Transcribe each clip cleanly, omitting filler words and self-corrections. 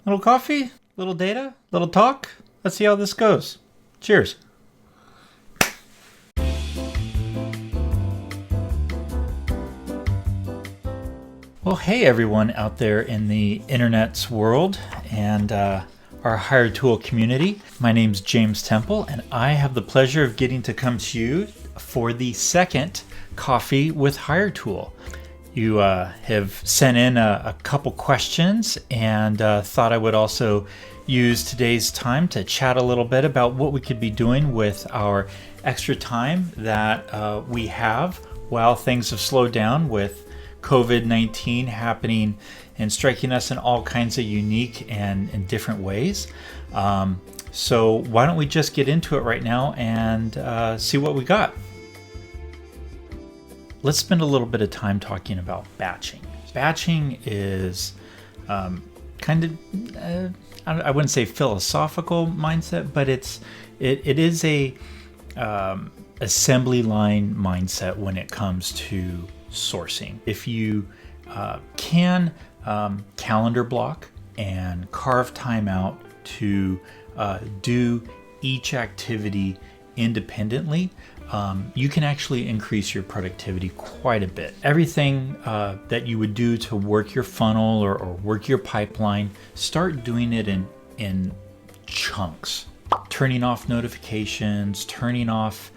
Little coffee, little data, little talk. Let's see how this goes. Cheers. Well, hey everyone out there in the internet's world and our Hiretual community. My name's James Temple, and I have the pleasure of getting to come to you for the second Coffee with Hiretual. You have sent in a couple questions, and thought I would also use today's time to chat a little bit about what we could be doing with our extra time that we have while things have slowed down with COVID-19 happening and striking us in all kinds of unique and in different ways. So why don't we just get into it right now and see what we got. Let's spend a little bit of time talking about batching. Batching is kind of, I wouldn't say philosophical mindset, but it is a assembly line mindset when it comes to sourcing. If you can calendar block and carve time out to do each activity independently, you can actually increase your productivity quite a bit. Everything that you would do to work your funnel or work your pipeline, start doing it in chunks. Turning off notifications, turning off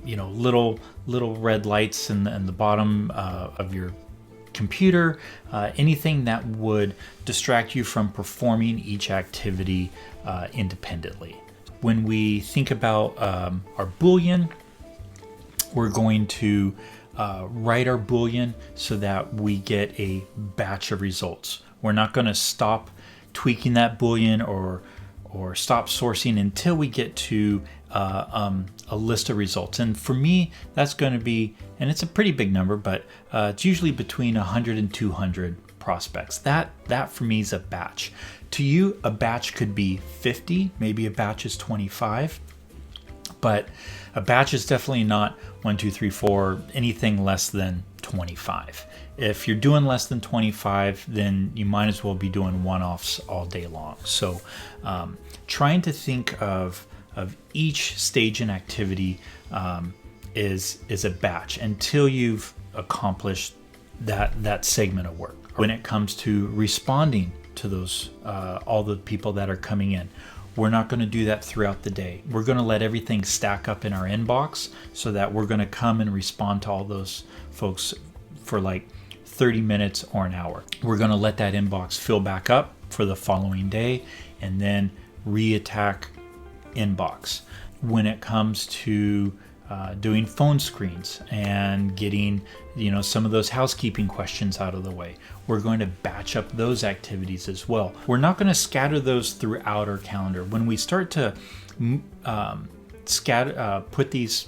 little red lights in the bottom of your computer, anything that would distract you from performing each activity independently. When we think about our Boolean, we're going to write our Boolean so that we get a batch of results. We're not going to stop tweaking that Boolean or stop sourcing until we get to a list of results. And for me, that's going to be, and it's a pretty big number, but it's usually between 100 and 200 prospects. That for me is a batch. To you, a batch could be 50, maybe a batch is 25, but a batch is definitely not 1, 2, 3, 4, anything less than 25. If you're doing less than 25, then you might as well be doing one-offs all day long. So trying to think of each stage in activity is a batch until you've accomplished that segment of work. When it comes to responding to those all the people that are coming in, we're not going to do that throughout the day. We're going to let everything stack up in our inbox so that we're going to come and respond to all those folks for like 30 minutes or an hour. We're going to let that inbox fill back up for the following day and then re-attack inbox. When it comes to doing phone screens and getting some of those housekeeping questions out of the way, we're going to batch up those activities as well. We're not going to scatter those throughout our calendar. When we start to put these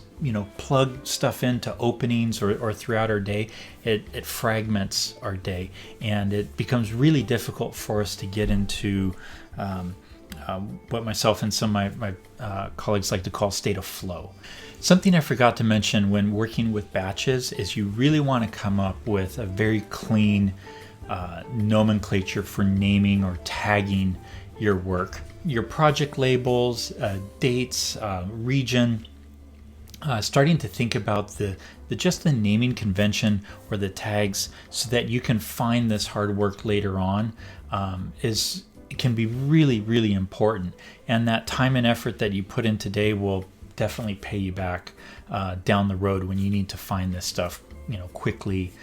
plug stuff into openings or throughout our day, it fragments our day, and it becomes really difficult for us to get into what myself and some of my colleagues like to call state of flow. Something I forgot to mention when working with batches is you really want to come up with a very clean nomenclature for naming or tagging your work. Your project labels, dates, region, starting to think about the naming convention or the tags so that you can find this hard work later on can be really, really important. And that time and effort that you put in today will definitely pay you back down the road when you need to find this stuff quickly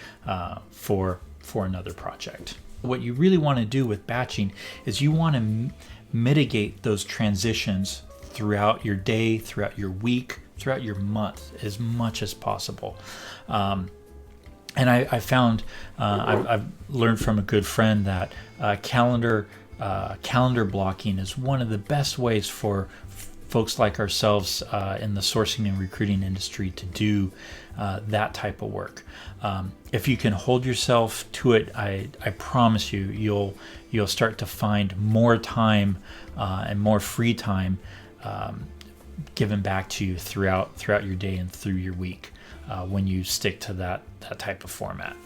for another project. What you really want to do with batching is you want to mitigate those transitions throughout your day, throughout your week, throughout your month as much as possible. And I found, I've learned from a good friend that calendar blocking is one of the best ways for folks like ourselves in the sourcing and recruiting industry to do that type of work. If you can hold yourself to it, I promise you'll start to find more time and more free time given back to you throughout your day and through your week – when you stick to that type of format.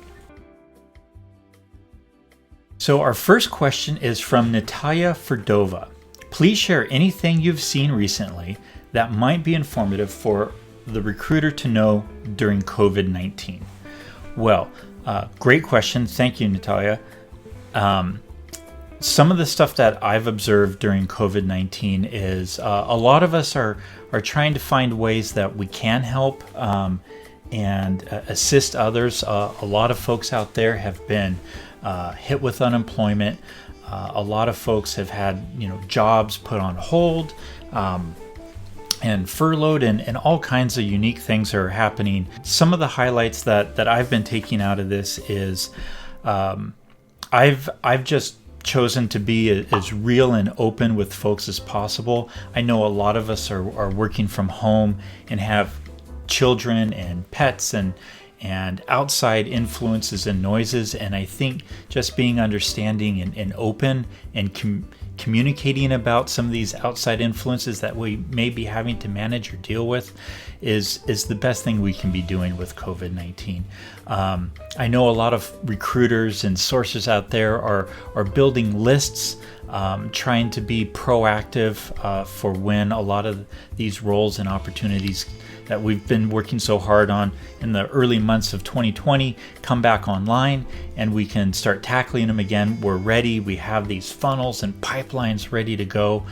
So our first question is from Natalia Ferdova. Please share anything you've seen recently that might be informative for the recruiter to know during COVID-19. Well, great question. Thank you, Natalia. Some of the stuff that I've observed during COVID-19 is a lot of us are trying to find ways that we can help and assist others. A lot of folks out there have been hit with unemployment. A lot of folks have had jobs put on hold and furloughed, and all kinds of unique things are happening. Some of the highlights that I've been taking out of this is I've just chosen to be as real and open with folks as possible. I know a lot of us are working from home and have children and pets and outside influences and noises, and I think just being understanding and open and communicating about some of these outside influences that we may be having to manage or deal with is the best thing we can be doing with COVID-19. I know a lot of recruiters and sources out there are building lists, trying to be proactive for when a lot of these roles and opportunities that we've been working so hard on in the early months of 2020 come back online, and we can start tackling them again. We're ready. We have these funnels and pipelines ready to go.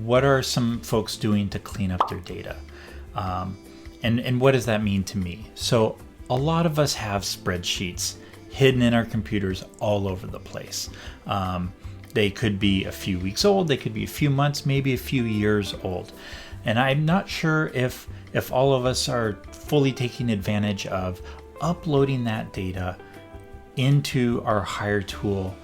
What are some folks doing to clean up their data? And what does that mean to me? So a lot of us have spreadsheets hidden in our computers all over the place. They could be a few weeks old. They could be a few months, maybe a few years old. And I'm not sure if all of us are fully taking advantage of uploading that data into our Hiretual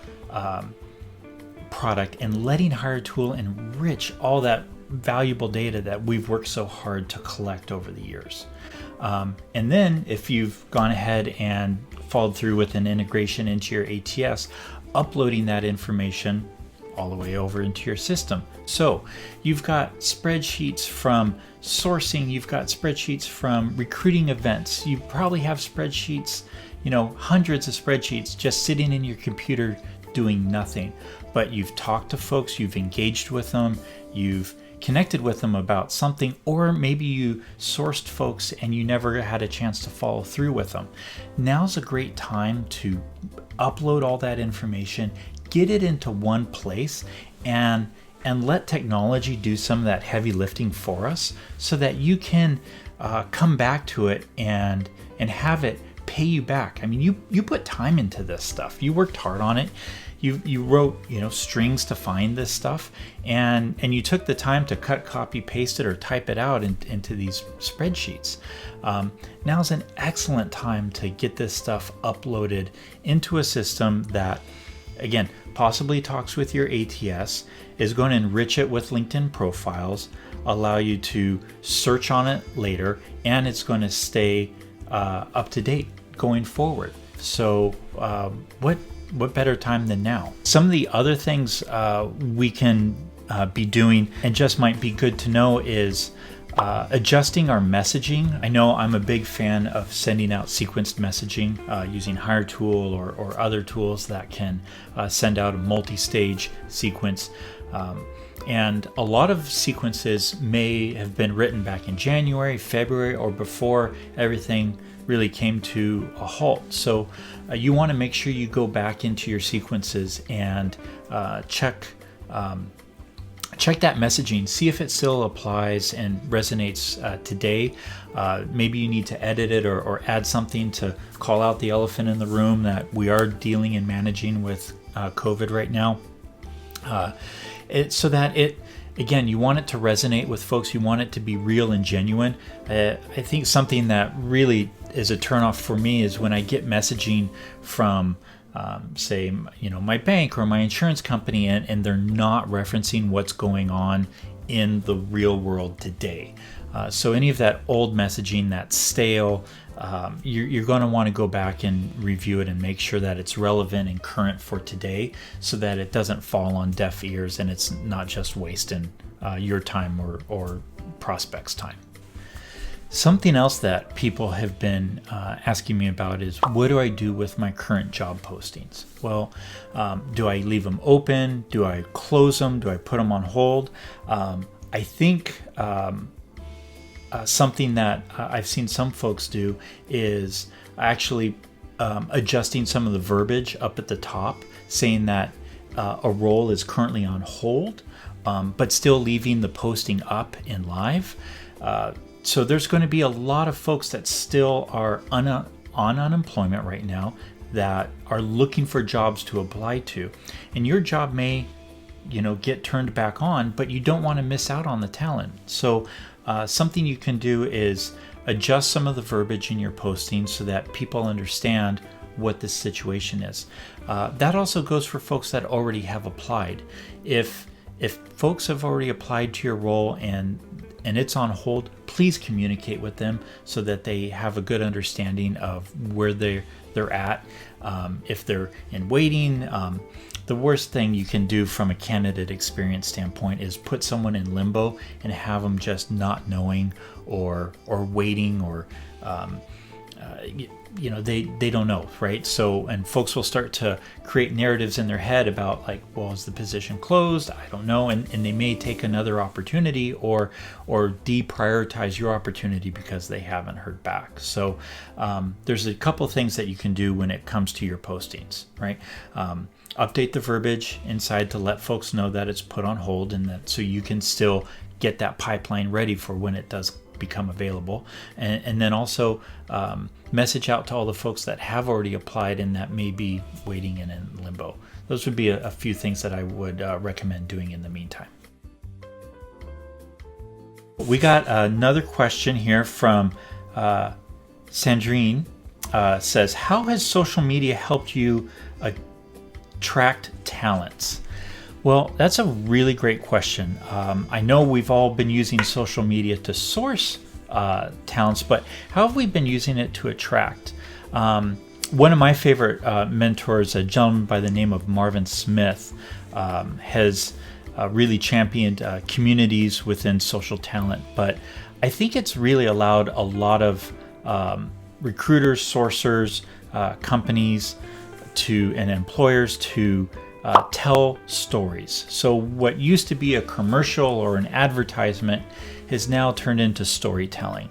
product and letting Hiretual enrich all that valuable data that we've worked so hard to collect over the years. And then if you've gone ahead and followed through with an integration into your ATS, uploading that information all the way over into your system. So you've got spreadsheets from sourcing, you've got spreadsheets from recruiting events, you probably have spreadsheets, hundreds of spreadsheets just sitting in your computer doing nothing. But you've talked to folks, you've engaged with them, you've connected with them about something, or maybe you sourced folks and you never had a chance to follow through with them. Now's a great time to upload all that information, get it into one place, and let technology do some of that heavy lifting for us so that you can come back to it and have it pay you back. I mean, you put time into this stuff. You worked hard on it. You wrote strings to find this stuff, and you took the time to cut, copy, paste it, or type it out into these spreadsheets. Now's an excellent time to get this stuff uploaded into a system that, again, possibly talks with your ATS, is going to enrich it with LinkedIn profiles, allow you to search on it later, and it's going to stay up to date going forward. So what better time than now? Some of the other things we can be doing and just might be good to know is adjusting our messaging. I know I'm a big fan of sending out sequenced messaging using Hiretual or other tools that can send out a multi-stage sequence. And a lot of sequences may have been written back in January, February, or before everything really came to a halt. So you want to make sure you go back into your sequences and check that messaging, see if it still applies and resonates today. Maybe you need to edit it or add something to call out the elephant in the room that we are dealing and managing with COVID right now. So that again, you want it to resonate with folks. You want it to be real and genuine. I think something that really is a turnoff for me is when I get messaging from say, my bank or my insurance company, and they're not referencing what's going on in the real world today. So any of that old messaging that's stale, you're going to want to go back and review it and make sure that it's relevant and current for today, so that it doesn't fall on deaf ears and it's not just wasting your time or prospects' time. Something else that people have been asking me about is, what do I do with my current job postings? Well, do I leave them open? Do I close them? Do I put them on hold? I think something that I've seen some folks do is actually adjusting some of the verbiage up at the top, saying that a role is currently on hold, but still leaving the posting up in live. So there's going to be a lot of folks that still are on unemployment right now that are looking for jobs to apply to. And your job may, get turned back on, but you don't want to miss out on the talent. So something you can do is adjust some of the verbiage in your posting so that people understand what the situation is. That also goes for folks that already have applied. If folks have already applied to your role and it's on hold, please communicate with them so that they have a good understanding of where they're at. If they're in waiting, the worst thing you can do from a candidate experience standpoint is put someone in limbo and have them just not knowing or waiting or they don't know, right? So, and folks will start to create narratives in their head about like, well, is the position closed? I don't know. And they may take another opportunity or deprioritize your opportunity because they haven't heard back. So there's a couple things that you can do when it comes to your postings, right? Update the verbiage inside to let folks know that it's put on hold, and that so you can still get that pipeline ready for when it does become available. And then also message out to all the folks that have already applied and that may be waiting in limbo. Those would be a few things that I would recommend doing in the meantime. We got another question here from Sandrine. Says, how has social media helped you attract talents? Well, that's a really great question. I know we've all been using social media to source talents, but how have we been using it to attract? One of my favorite mentors, a gentleman by the name of Marvin Smith, has really championed communities within social talent. But I think it's really allowed a lot of recruiters, sourcers, companies and employers to tell stories. So what used to be a commercial or an advertisement has now turned into storytelling,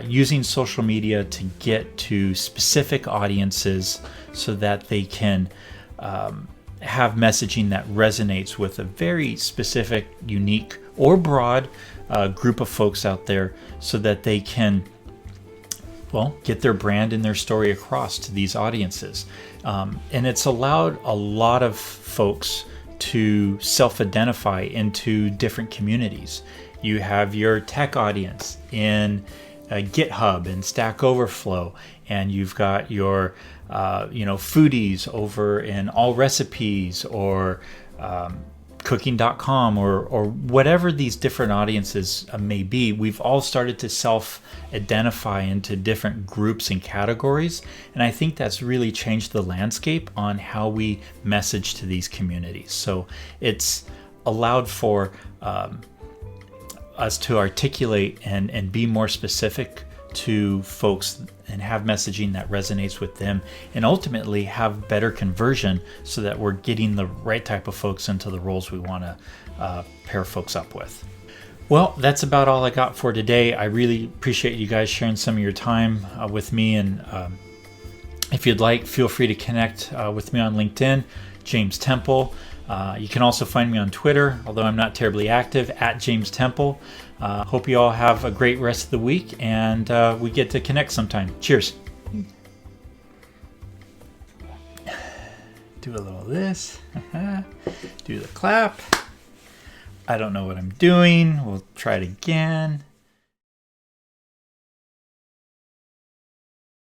using social media to get to specific audiences so that they can have messaging that resonates with a very specific, unique, or broad group of folks out there so that they can get their brand and their story across to these audiences. And it's allowed a lot of folks to self-identify into different communities. You have your tech audience in GitHub and Stack Overflow, and you've got your foodies over in All Recipes or cooking.com or whatever these different audiences may be. We've all started to self-identify into different groups and categories, and I think that's really changed the landscape on how we message to these communities. So it's allowed for us to articulate and be more specific to folks and have messaging that resonates with them, and ultimately have better conversion so that we're getting the right type of folks into the roles we want to pair folks up with. Well, that's about all I got for today. I really appreciate you guys sharing some of your time with me, and if you'd like, feel free to connect with me on LinkedIn, James Temple. You can also find me on Twitter, although I'm not terribly active, at James Temple. Hope you all have a great rest of the week, and we get to connect sometime. Cheers. Do a little of this. Do the clap. I don't know what I'm doing. We'll try it again.